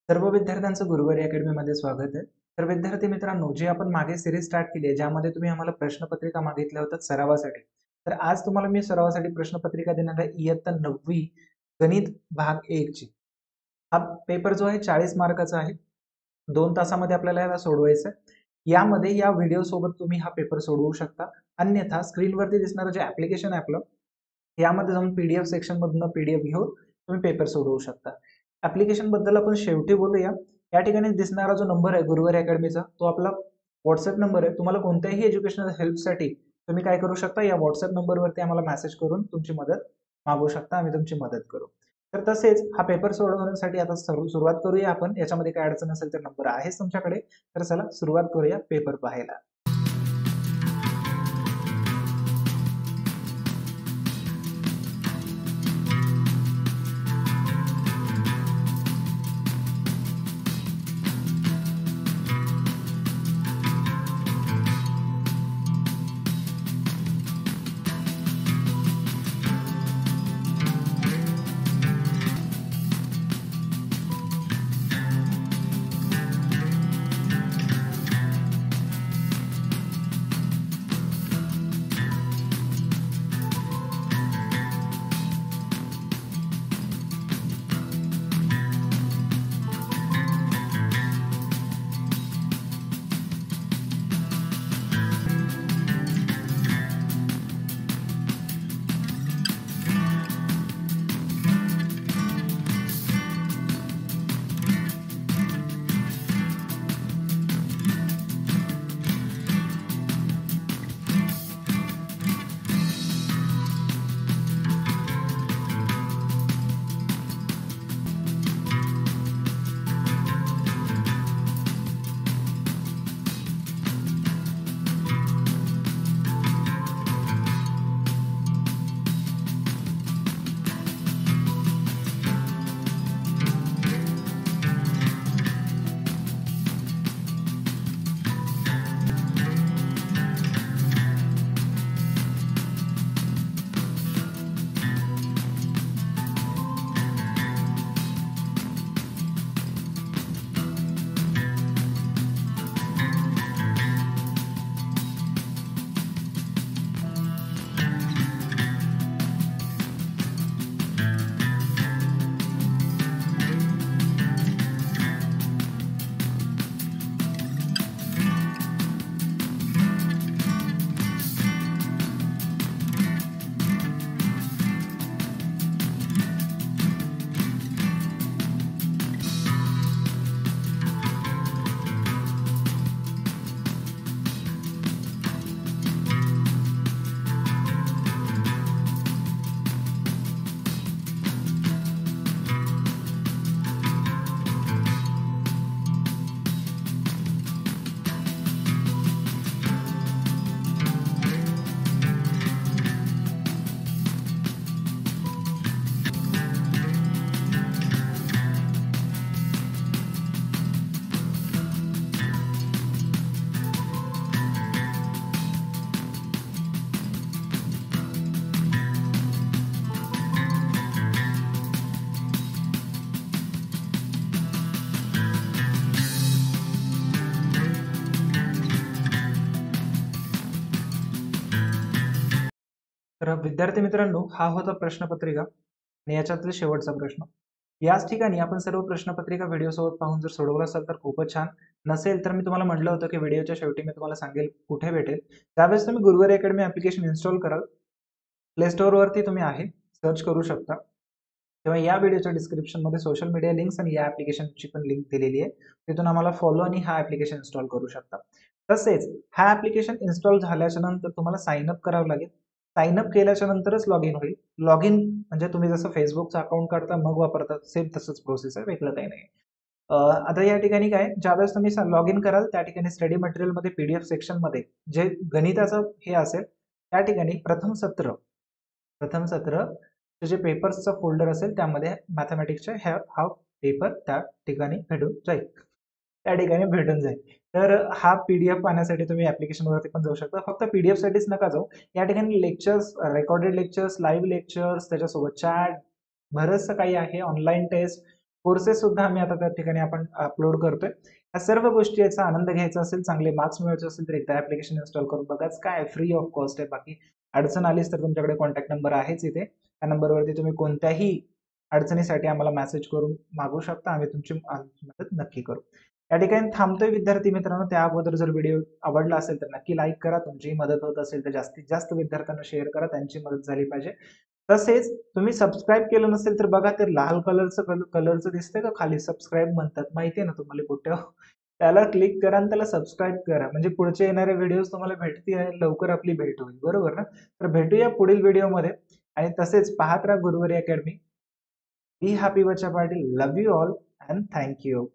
सर्व विद्यार्थ्यांचं गुरुवारी अकॅडमीमध्ये स्वागत आहे. तर विद्यार्थी मित्रांनो, जी आपण मागे सीरीज स्टार्ट केली आहे, ज्यामध्ये तुम्ही आम्हाला प्रश्नपत्रिका मागितल्या होत्या सरावासाठी. तर आज तुम्हाला मी सरावासाठी प्रश्नपत्रिका देणार आहे इयत्ता 9वी गणित भाग 1 ची. हा पेपर जो आहे 40 मार्काचा आहे. 2 तासामध्ये आपल्याला याला सोडवायचं आहे. यामध्ये या व्हिडिओ सोबत तुम्ही हा पेपर सोडवू शकता. अन्यथा स्क्रीनवरती दिसणारं जे ॲप्लिकेशन आहे आपलं, यामध्ये जाऊन पीडीएफ सेक्शन मधनं पीडीएफ घेऊन तुम्ही पेपर सोडवू शकता. ऍप्लिकेशन बद्दल आपण शेवटी बोलूया. या ठिकाणी दिसणारा जो नंबर आहे गुरुवारी अकॅडमीचा, तो आपला व्हॉट्सअप नंबर आहे. तुम्हाला कोणत्याही एज्युकेशनल हेल्पसाठी तुम्ही काय करू शकता, या व्हॉट्सअप नंबरवरती आम्हाला मेसेज करून तुमची मदत मागू शकता. आम्ही तुमची मदत करू. तर तसेच हा पेपर सोडवण्यासाठी आता सुरुवात करूया आपण. याच्यामध्ये काय अडचण असेल तर नंबर आहेच तुमच्याकडे. तर चला सुरुवात करूया पेपर पाहायला. तर विद्यार्थी मित्रांनो, हा होता प्रश्नपत्रिका आणि याच्यातला शेवटचा प्रश्न. याच ठिकाणी आपण सर्व प्रश्नपत्रिका व्हिडिओसोबत पाहून जर सोडवलं असाल तर खूपच छान. नसेल तर मी तुम्हाला म्हटलं होतं की व्हिडिओच्या शेवटी मी तुम्हाला सांगेल कुठे भेटेल. त्यावेळेस तुम्ही गुरुवारी अकॅडमी ऍप्लिकेशन इन्स्टॉल कराल. प्ले स्टोअरवरती तुम्ही आहे, सर्च करू शकता. तेव्हा या व्हिडिओच्या डिस्क्रिप्शनमध्ये सोशल मीडिया लिंक्स आणि या ऍप्लिकेशनची पण लिंक दिलेली आहे. तिथून आम्हाला फॉलो आणि हा ऍप्लिकेशन इन्स्टॉल करू शकता. तसेच हा ऍप्लिकेशन इन्स्टॉल झाल्याच्या नंतर तुम्हाला साइन अप करावं लागेल. साइन अप केल्याच्या नंतरच लॉग इन होईल. लॉग इन म्हणजे तुम्ही जसं फेसबुकचं अकाउंट काढता मग वापरता, सेम तसंच प्रोसेस आहे, वेगळं काही नाही. आता या ठिकाणी काय, ज्यावेळेस तुम्ही लॉग इन कराल त्या ठिकाणी स्टडी मटेरियलमध्ये पीडीएफ सेक्शनमध्ये जे गणिताचं हे असेल त्या ठिकाणी प्रथम सत्र जे पेपर्सचा फोल्डर असेल त्यामध्ये मॅथमॅटिक्सचे हा पेपर त्या ठिकाणी भेटून जाईल. तर हा पीडीएफ पाहण्यासाठी तुम्ही ऍप्लिकेशनवरती पण जाऊ शकता. फक्त पीडीएफ साठीच नका जाऊ. या ठिकाणी lectures, recorded lectures, live lectures, त्याच्यासोबत चॅट, बरंचसं काही आहे. ऑनलाईन टेस्ट, कोर्सेस सुद्धा आम्ही आता त्या ठिकाणी आपण अपलोड करतोय. या सर्व गोष्टी याचा आनंद घ्यायचा असेल, चांगले मार्क्स मिळवायचे असेल तर एकदा ऍप्लिकेशन इन्स्टॉल करून बघाच. काय फ्री ऑफ कॉस्ट आहे. बाकी अडचण आलीच तर तुमच्याकडे कॉन्टॅक्ट नंबर आहेच इथे. त्या नंबरवरती तुम्ही कोणत्याही अडचणीसाठी आम्हाला मेसेज करून मागू शकता. आम्ही तुमची मदत नक्की करू. या ठिकाणी थांबतोय विद्यार्थी मित्रांनो. त्या अगोदर जर व्हिडिओ आवडला असेल तर नक्की लाईक करा. तुमचीही मदत होत असेल तर जास्तीत जास्त विद्यार्थ्यांना शेअर करा. त्यांची मदत झाली पाहिजे. तसेच तुम्ही सबस्क्राईब केलं नसेल तर बघा ते लाल कलरचं दिसतंय का खाली सबस्क्राईब म्हणतात. माहिती आहे ना तुम्हाला कुठं? त्याला क्लिक करा आणि त्याला सबस्क्राईब करा. म्हणजे पुढचे येणारे व्हिडिओज तुम्हाला भेटतील आणि लवकर आपली भेट होईल. बरोबर ना? तर भेटूया पुढील व्हिडिओमध्ये आणि तसेच पाहत राहा गुरुवारी अकॅडमी. बी हॅपी बच्चा Patil. Love you all and thank you.